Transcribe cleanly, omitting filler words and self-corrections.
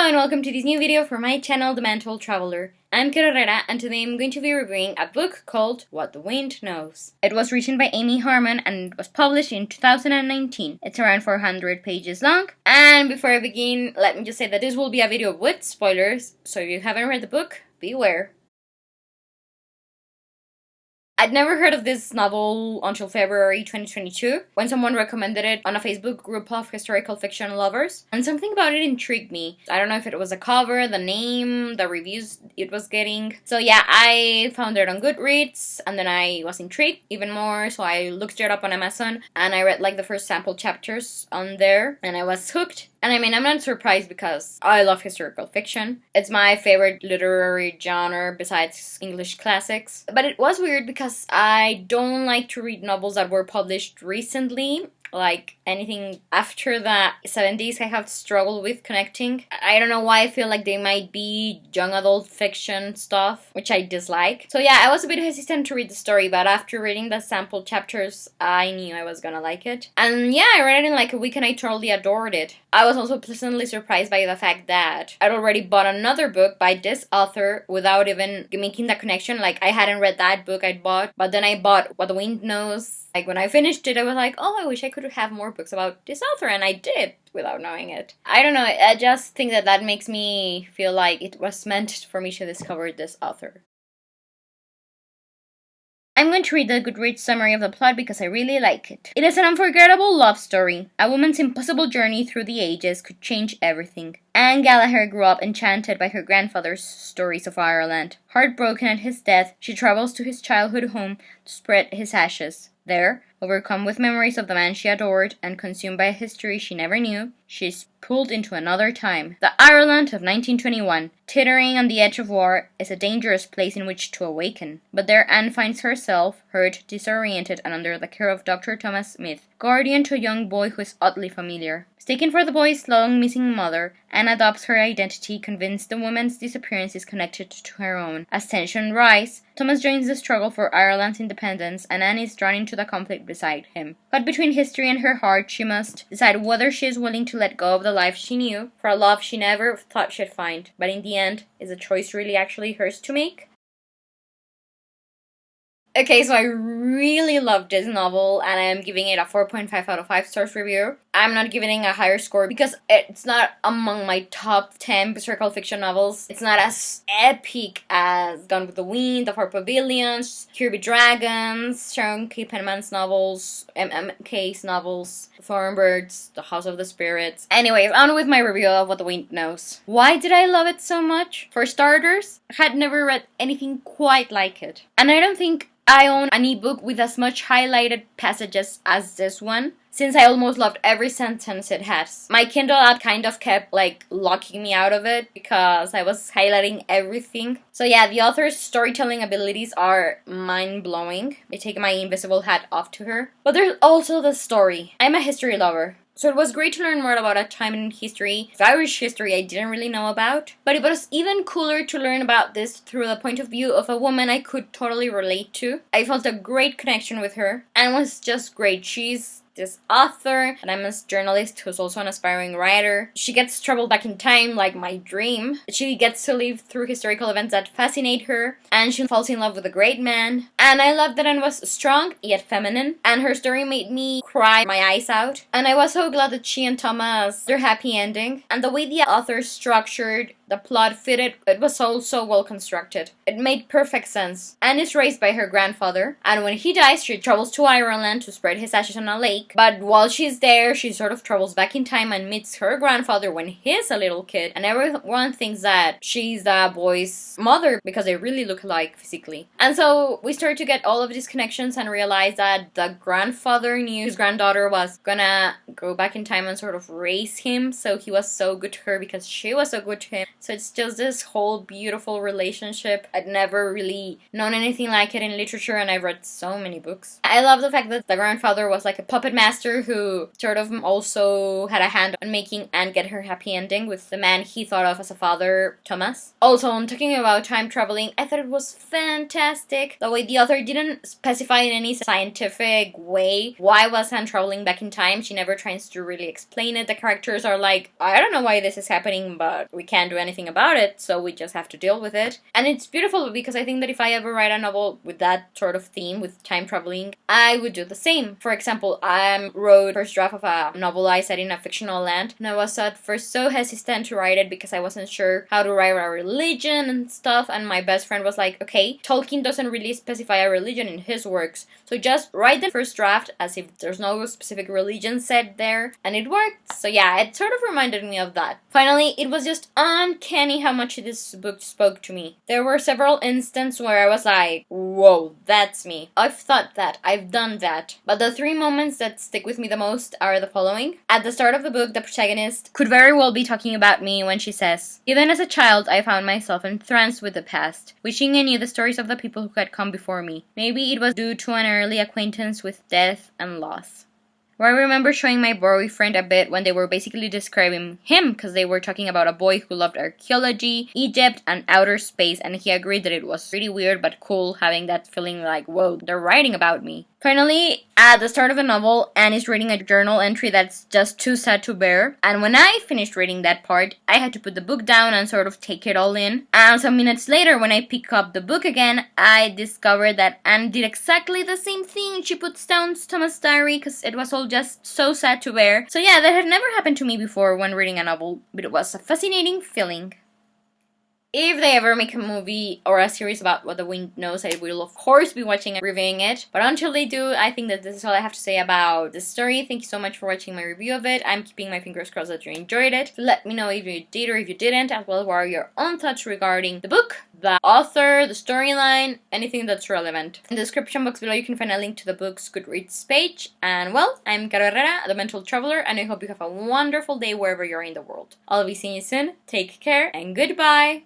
and welcome to this new video for my channel, The Mental Traveler. I'm Herrera, and today I'm going to be reviewing a book called What the Wind Knows. It was written by Amy Harmon and it was published in 2019. It's around 400 pages long. And before I begin, let me just say that this will be a video with spoilers, so if you haven't read the book, beware. I'd never heard of this novel until February 2022, when someone recommended it on a Facebook group of historical fiction lovers, and something about it intrigued me. I don't know if it was the cover, the name, the reviews it was getting. So yeah, I found it on Goodreads, and then I was intrigued even more, so I looked it up on Amazon, and I read like the first sample chapters on there, and I was hooked. And I mean, I'm not surprised because I love historical fiction. It's my favorite literary genre besides English classics. But it was weird because I don't like to read novels that were published recently. Like anything after the 70s, I have struggled with connecting. I don't know why. I feel like they might be young adult fiction stuff, which I dislike. So yeah, I was a bit hesitant to read the story, but after reading the sample chapters, I knew I was gonna like it. And yeah, I read it in like a week and I totally adored it. I was also pleasantly surprised by the fact that I'd already bought another book by this author without even making the connection. Like, I hadn't read that book I'd bought, but then I bought What the Wind Knows. Like, when I finished it, I was like, oh, I wish I could have more books about this author, and I did, without knowing it. I don't know, I just think that makes me feel like it was meant for me to discover this author. I'm going to read the Goodreads summary of the plot because I really like it. It is an unforgettable love story. A woman's impossible journey through the ages could change everything. Anne Gallagher grew up enchanted by her grandfather's stories of Ireland. Heartbroken at his death, she travels to his childhood home to spread his ashes. There, overcome with memories of the man she adored and consumed by a history she never knew, she is pulled into another time. The Ireland of 1921, teetering on the edge of war, is a dangerous place in which to awaken. But there Anne finds herself, hurt, disoriented, and under the care of Dr. Thomas Smith, guardian to a young boy who is oddly familiar. Mistaken for the boy's long-missing mother, Anne adopts her identity, convinced the woman's disappearance is connected to her own. As tensions rise, Thomas joins the struggle for Ireland's independence, and Anne is drawn into the conflict beside him. Caught between history and her heart, she must decide whether she is willing to let go of the life she knew for a love she never thought she'd find. But in the end, is the choice really actually hers to make? Okay, so I really loved this novel, and I'm giving it a 4.5 out of 5 stars review. I'm not giving it a higher score because it's not among my top 10 historical fiction novels. It's not as epic as Gone with the Wind, The Four Pavilions, Kirby Dragons, Sharon K. Penman's novels, MMK's novels, Thornbirds, The House of the Spirits. Anyways, on with my review of What the Wind Knows. Why did I love it so much? For starters, I had never read anything quite like it. And I don't think I own an ebook with as much highlighted passages as this one, since I almost loved every sentence it has. My Kindle app kind of kept like locking me out of it because I was highlighting everything. So yeah, the author's storytelling abilities are mind-blowing. I take my invisible hat off to her. But there's also the story. I'm a history lover, so it was great to learn more about a time in history, Irish history I didn't really know about. But it was even cooler to learn about this through the point of view of a woman I could totally relate to. I felt a great connection with her, and was just great. She's this author, and I'm a journalist who's also an aspiring writer. She gets traveled back in time like my dream. She gets to live through historical events that fascinate her, and she falls in love with a great man. And I loved that Anne was strong yet feminine, and her story made me cry my eyes out. And I was so glad that she and Thomas, their happy ending, and the way the author structured the plot fitted. It was so well constructed. It made perfect sense. Anne is raised by her grandfather, and when he dies, she travels to Ireland to spread his ashes on a lake. But while she's there, she sort of travels back in time and meets her grandfather when he's a little kid, and everyone thinks that she's the boy's mother because they really look alike physically. And so we start to get all of these connections and realize that the grandfather knew his granddaughter was gonna go back in time and sort of raise him, so he was so good to her because she was so good to him. So it's just this whole beautiful relationship. I'd never really known anything like it in literature, and I've read so many books. I love the fact that the grandfather was like a puppet master who sort of also had a hand on making Anne get her happy ending with the man he thought of as a father, Thomas. Also, on talking about time traveling, I thought it was fantastic the way the author didn't specify in any scientific way why was Anne traveling back in time. She never tries to really explain it. The characters are like, I don't know why this is happening, but we can't do anything about it, so we just have to deal with it. And it's beautiful because I think that if I ever write a novel with that sort of theme, with time traveling, I would do the same. For example, I wrote first draft of a novel I set in a fictional land, and I was at first so hesitant to write it because I wasn't sure how to write a religion and stuff, and my best friend was like, okay, Tolkien doesn't really specify a religion in his works, so just write the first draft as if there's no specific religion said there, and it worked. So yeah, it sort of reminded me of that. Finally, it was just uncanny how much this book spoke to me. There were several instances where I was like, whoa, that's me. I've thought that. I've done that. But the 3 moments that stick with me the most are the following. At the start of the book, the protagonist could very well be talking about me when she says, even as a child, I found myself entranced with the past, wishing I knew the stories of the people who had come before me. Maybe it was due to an early acquaintance with death and loss. Where I remember showing my boyfriend a bit when they were basically describing him because they were talking about a boy who loved archaeology, Egypt, and outer space, and he agreed that it was really weird but cool having that feeling like, whoa, they're writing about me. Finally, at the start of the novel, Anne is reading a journal entry that's just too sad to bear, and when I finished reading that part, I had to put the book down and sort of take it all in. And some minutes later, when I pick up the book again, I discovered that Anne did exactly the same thing. She puts down Thomas' diary because it was all just so sad to bear. So yeah, that had never happened to me before when reading a novel, but it was a fascinating feeling. If they ever make a movie or a series about What the Wind Knows, I will of course be watching and reviewing it. But until they do, I think that this is all I have to say about the story. Thank you so much for watching my review of it. I'm keeping my fingers crossed that you enjoyed it. Let me know if you did or if you didn't, as well as what are your own thoughts regarding the book, the author, the storyline, anything that's relevant. In the description box below you can find a link to the book's Goodreads page. And well, I'm Caro Herrera, the Mental Traveler, and I hope you have a wonderful day wherever you're in the world. I'll be seeing you soon. Take care and goodbye!